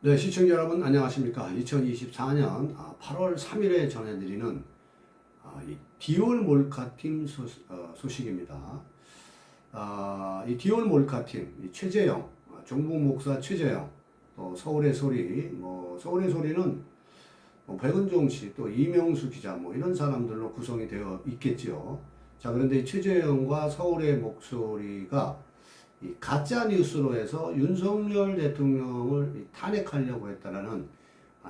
네, 시청자 여러분 안녕하십니까. 2024년 8월 3일에 전해드리는 이 디올 몰카팀 소식입니다. 이 디올 몰카팀, 이 최재형, 종북 목사 최재형, 또 서울의 소리, 서울의 소리는 백은종 씨, 또 이명수 기자, 이런 사람들로 구성이 되어 있겠지요. 자, 그런데 이 최재형과 서울의 목소리가 이 가짜 뉴스로 해서 윤석열 대통령을 탄핵하려고 했다라는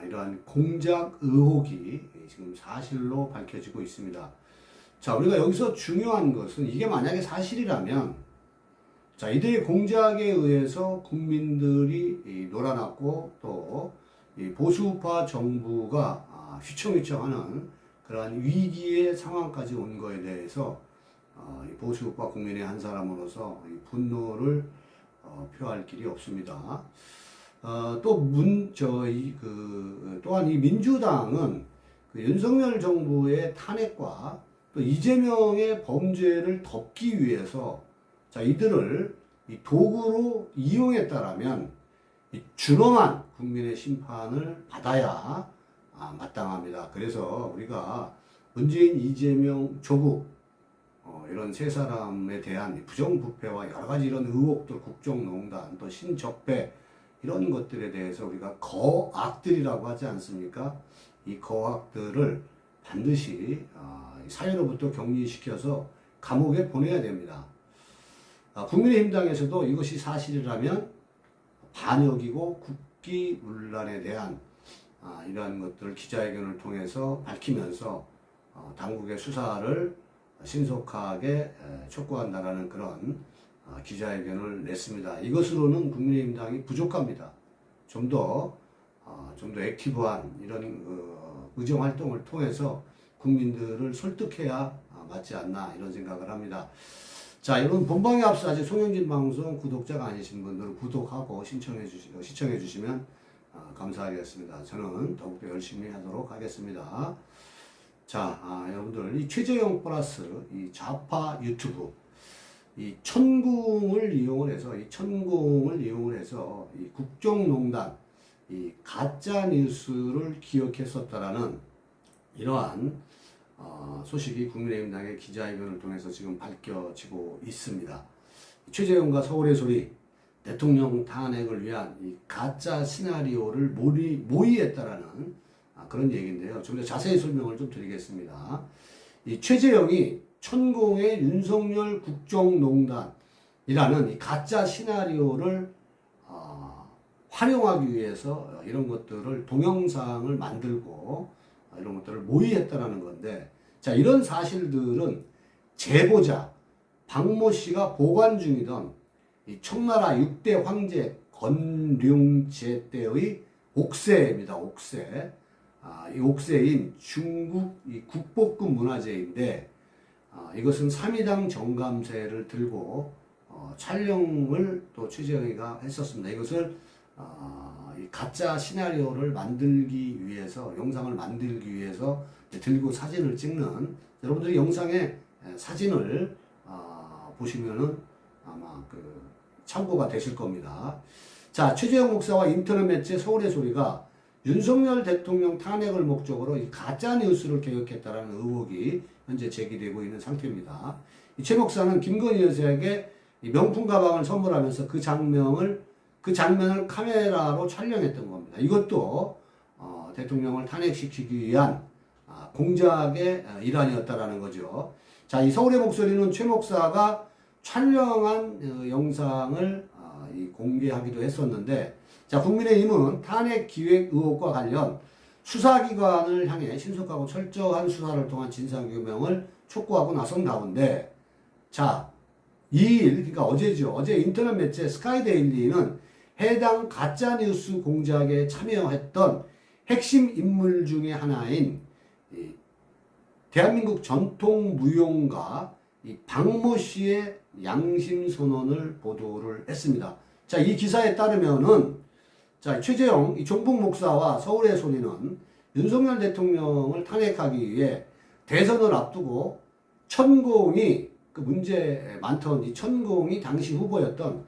이러한 공작 의혹이 지금 사실로 밝혀지고 있습니다. 자, 우리가 여기서 중요한 것은 이게 만약에 사실이라면, 자, 이들의 공작에 의해서 국민들이 놀아났고 또 이 보수파 정부가 휘청휘청하는 그러한 위기의 상황까지 온 거에 대해서 보수파 국민의 한 사람으로서 분노를 표할 길이 없습니다. 또한 이 민주당은 그 윤석열 정부의 탄핵과 또 이재명의 범죄를 덮기 위해서, 자, 이들을 이 도구로 이용했다라면 이 준엄한 국민의 심판을 받아야 마땅합니다. 그래서 우리가 문재인, 이재명, 조국 이런 세 사람에 대한 부정부패와 여러 가지 이런 의혹들, 국정농단, 또 신적배 이런 것들에 대해서 우리가 거악들이라고 하지 않습니까? 이 거악들을 반드시 사회로부터 격리시켜서 감옥에 보내야 됩니다. 국민의힘당에서도 이것이 사실이라면 반역이고 국기문란에 대한 이러한 것들을 기자회견을 통해서 밝히면서 당국의 수사를 신속하게 촉구한다라는 그런 기자회견을 냈습니다. 이것으로는 국민의힘당이 부족합니다. 좀 더 액티브한 이런 의정 활동을 통해서 국민들을 설득해야 맞지 않나 이런 생각을 합니다. 자, 여러분 본방에 앞서 아직 송영진 방송 구독자가 아니신 분들은 구독하고 시청해 주시면 감사하겠습니다. 저는 더욱더 열심히 하도록 하겠습니다. 자, 여러분들 이 최재형 플러스 이 좌파 유튜브 이 천궁을 이용을 해서 이 국정농단 이 가짜 뉴스를 기억했었다라는 이러한 소식이 국민의힘당의 기자회견을 통해서 지금 밝혀지고 있습니다. 최재형과 서울의 소리 대통령 탄핵을 위한 이 가짜 시나리오를 모의했다라는 그런 얘기인데요. 좀 더 자세히 설명을 좀 드리겠습니다. 이 최재형이 천공의 윤석열 국정농단이라는 이 가짜 시나리오를 활용하기 위해서 이런 것들을 동영상을 만들고 이런 것들을 모의했다라는 건데, 자, 이런 사실들은 제보자 박모 씨가 보관 중이던 이 청나라 6대 황제 건륭제 때의 옥새입니다. 옥새. 이 옥새인 중국 이 국보급 문화재인데, 이것은 3.2당 정감세를 들고 촬영을 또 최재형이가 했었습니다. 이것을 이 가짜 시나리오를 만들기 위해서, 영상을 만들기 위해서 들고 사진을 찍는, 여러분들이 영상에 사진을 보시면은 아마 참고가 되실 겁니다. 자, 최재형 목사와 인터넷 매체 서울의 소리가 윤석열 대통령 탄핵을 목적으로 이 가짜 뉴스를 개혁했다라는 의혹이 현재 제기되고 있는 상태입니다. 이 최 목사는 김건희 여사에게 이 명품 가방을 선물하면서 그 장면을 카메라로 촬영했던 겁니다. 이것도 대통령을 탄핵시키기 위한 공작의 일환이었다라는 거죠. 자, 이 서울의 목소리는 최 목사가 촬영한 영상을 공개하기도 했었는데, 자, 국민의힘은 탄핵 기획 의혹과 관련 수사기관을 향해 신속하고 철저한 수사를 통한 진상규명을 촉구하고 나선 가운데, 자, 2일, 그러니까 어제죠. 어제 인터넷 매체 스카이데일리는 해당 가짜뉴스 공작에 참여했던 핵심 인물 중에 하나인 대한민국 전통무용가 박모 씨의 양심 선언을 보도를 했습니다. 자, 이 기사에 따르면은 자, 최재형 이 종북 목사와 서울의 소리는 윤석열 대통령을 탄핵하기 위해 대선을 앞두고 천공이 그 문제 많던 이 천공이 당시 후보였던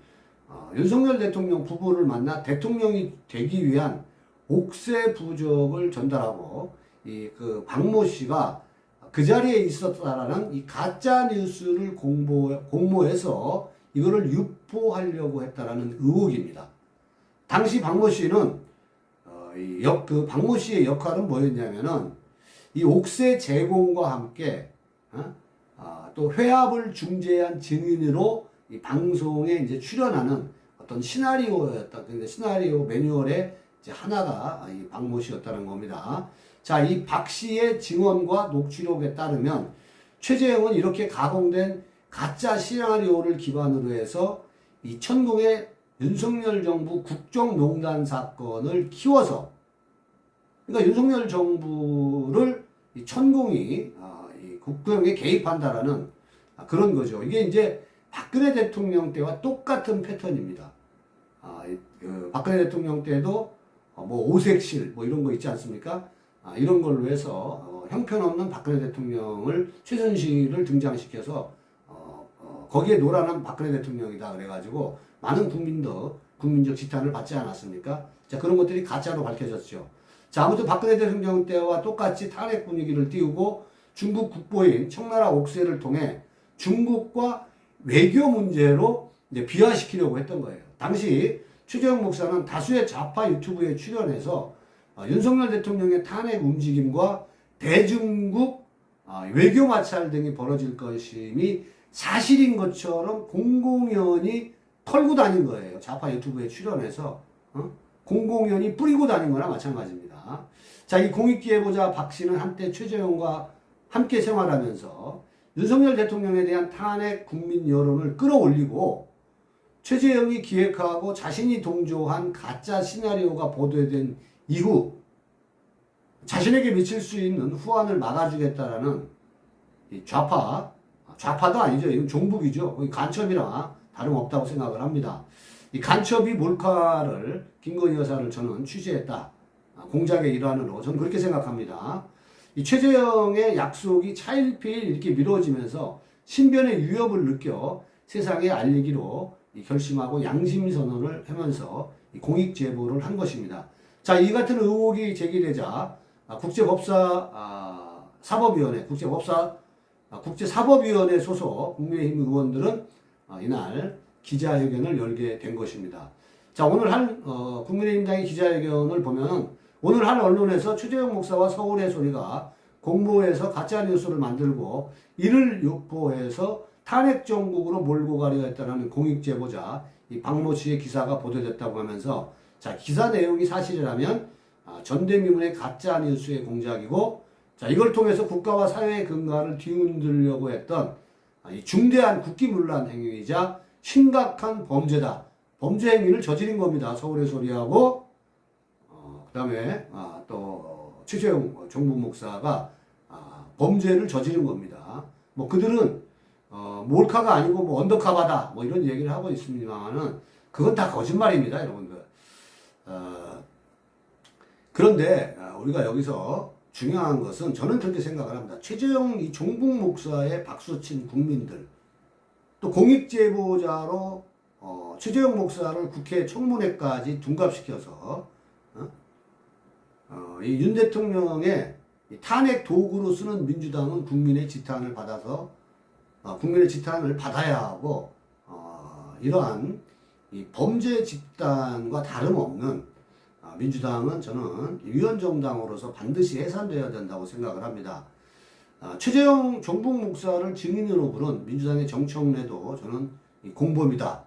윤석열 대통령 부부를 만나 대통령이 되기 위한 옥새 부적을 전달하고 이 그 박모 씨가 그 자리에 있었다라는 이 가짜 뉴스를 공모해서 이거를 유포하려고 했다라는 의혹입니다. 당시 박모 씨는 그 박모 씨의 역할은 뭐였냐면은 이 옥새 제공과 함께 또 회합을 중재한 증인으로 이 방송에 이제 출연하는 어떤 시나리오였다. 근데 시나리오 매뉴얼의 이제 하나가 이 박모 씨였다는 겁니다. 자, 이 박 씨의 증언과 녹취록에 따르면 최재형은 이렇게 가공된 가짜 시나리오를 기반으로 해서 이 천공의 윤석열 정부 국정농단 사건을 키워서 그러니까 윤석열 정부를 이 천공이 이 국정에 개입한다라는 그런 거죠. 이게 이제 박근혜 대통령 때와 똑같은 패턴입니다. 그 박근혜 대통령 때도 뭐 오색실 뭐 이런 거 있지 않습니까? 이런 걸로 해서 형편없는 박근혜 대통령을 최순실을 등장시켜서 거기에 노란한 박근혜 대통령이다 그래가지고 많은 국민적 지탄을 받지 않았습니까? 자, 그런 것들이 가짜로 밝혀졌죠. 자, 아무튼 박근혜 대통령 때와 똑같이 탄핵 분위기를 띄우고 중국 국보인 청나라 옥새를 통해 중국과 외교 문제로 이제 비화시키려고 했던 거예요. 당시 최재형 목사는 다수의 좌파 유튜브에 출연해서 윤석열 대통령의 탄핵 움직임과 대중국 외교 마찰 등이 벌어질 것임이 사실인 것처럼 공공연히 털고 다닌 거예요. 좌파 유튜브에 출연해서 공공연히 뿌리고 다닌 거나 마찬가지입니다. 자, 이 공익기회보자 박 씨는 한때 최재형과 함께 생활하면서 윤석열 대통령에 대한 탄핵 국민 여론을 끌어올리고 최재형이 기획하고 자신이 동조한 가짜 시나리오가 보도된 이후 자신에게 미칠 수 있는 후환을 막아주겠다라는 이 좌파도 아니죠. 이건 종북이죠. 간첩이라 다름없다고 생각을 합니다. 이 간첩이 몰카를 김건희 여사를 저는 취재했다. 공작의 일환으로 저는 그렇게 생각합니다. 이 최재형의 약속이 차일피일 이렇게 미뤄지면서 신변의 위협을 느껴 세상에 알리기로 결심하고 양심선언을 하면서 공익 제보를 한 것입니다. 자, 이 같은 의혹이 제기되자 국제사법위원회 소속 국민의힘 의원들은 이날 기자회견을 열게 된 것입니다. 자, 오늘 국민의힘당의 기자회견을 보면 오늘 한 언론에서 최재형 목사와 서울의 소리가 공모해서 가짜뉴스를 만들고 이를 유포해서 탄핵 정국으로 몰고 가려 했다는 공익제보자 이 박모 씨의 기사가 보도됐다고 하면서 자, 기사 내용이 사실이라면 전대미문의 가짜 뉴스의 공작이고 자, 이걸 통해서 국가와 사회의 근간을 뒤흔들려고 했던 이 중대한 국기문란 행위이자 심각한 범죄다. 범죄 행위를 저지른 겁니다. 서울의 소리하고 그다음에 또 최재형 종북 목사가 범죄를 저지른 겁니다. 뭐 그들은 몰카가 아니고 뭐 언더커버다 뭐 이런 얘기를 하고 있습니다만은 그건 다 거짓말입니다, 여러분들. 그런데 우리가 여기서 중요한 것은 저는 그렇게 생각을 합니다. 최재형 이 종북 목사의 박수친 국민들 또 공익제보자로 최재형 목사를 국회 청문회까지 둔갑시켜서 이 윤 대통령의 탄핵 도구로 쓰는 민주당은 국민의 지탄을 받아야 하고 이러한 이 범죄 집단과 다름없는 민주당은 저는 위헌정당으로서 반드시 해산되어야 된다고 생각을 합니다. 최재형 종북 목사를 증인으로 부른 민주당의 정청래도 저는 공범이다.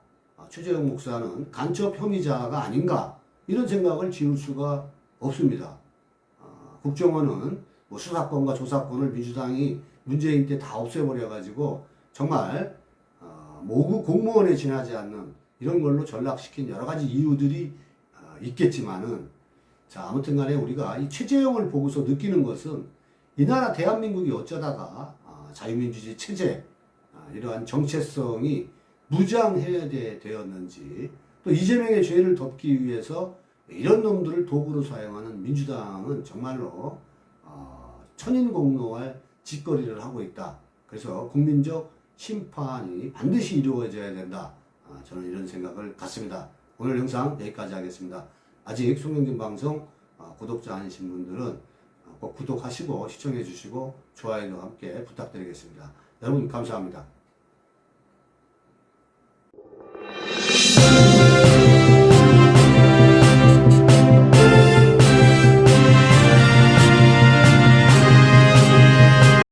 최재형 목사는 간첩 혐의자가 아닌가 이런 생각을 지울 수가 없습니다. 국정원은 뭐 수사권과 조사권을 민주당이 문재인 때 다 없애버려가지고 정말 모국 공무원에 지나지 않는 이런 걸로 전락시킨 여러 가지 이유들이 있겠지만은 자, 아무튼 간에 우리가 이 최재형을 보고서 느끼는 것은 이 나라 대한민국이 어쩌다가 자유민주주의 체제 이러한 정체성이 무장해제되었는지 또 이재명의 죄를 덮기 위해서 이런 놈들을 도구로 사용하는 민주당은 정말로 천인공노할 짓거리를 하고 있다. 그래서 국민적 심판이 반드시 이루어져야 된다. 저는 이런 생각을 갖습니다. 오늘 영상 여기까지 하겠습니다. 아직 송영진 방송 구독자 아니신 분들은 꼭 구독하시고 시청해 주시고 좋아요도 함께 부탁드리겠습니다. 여러분 감사합니다.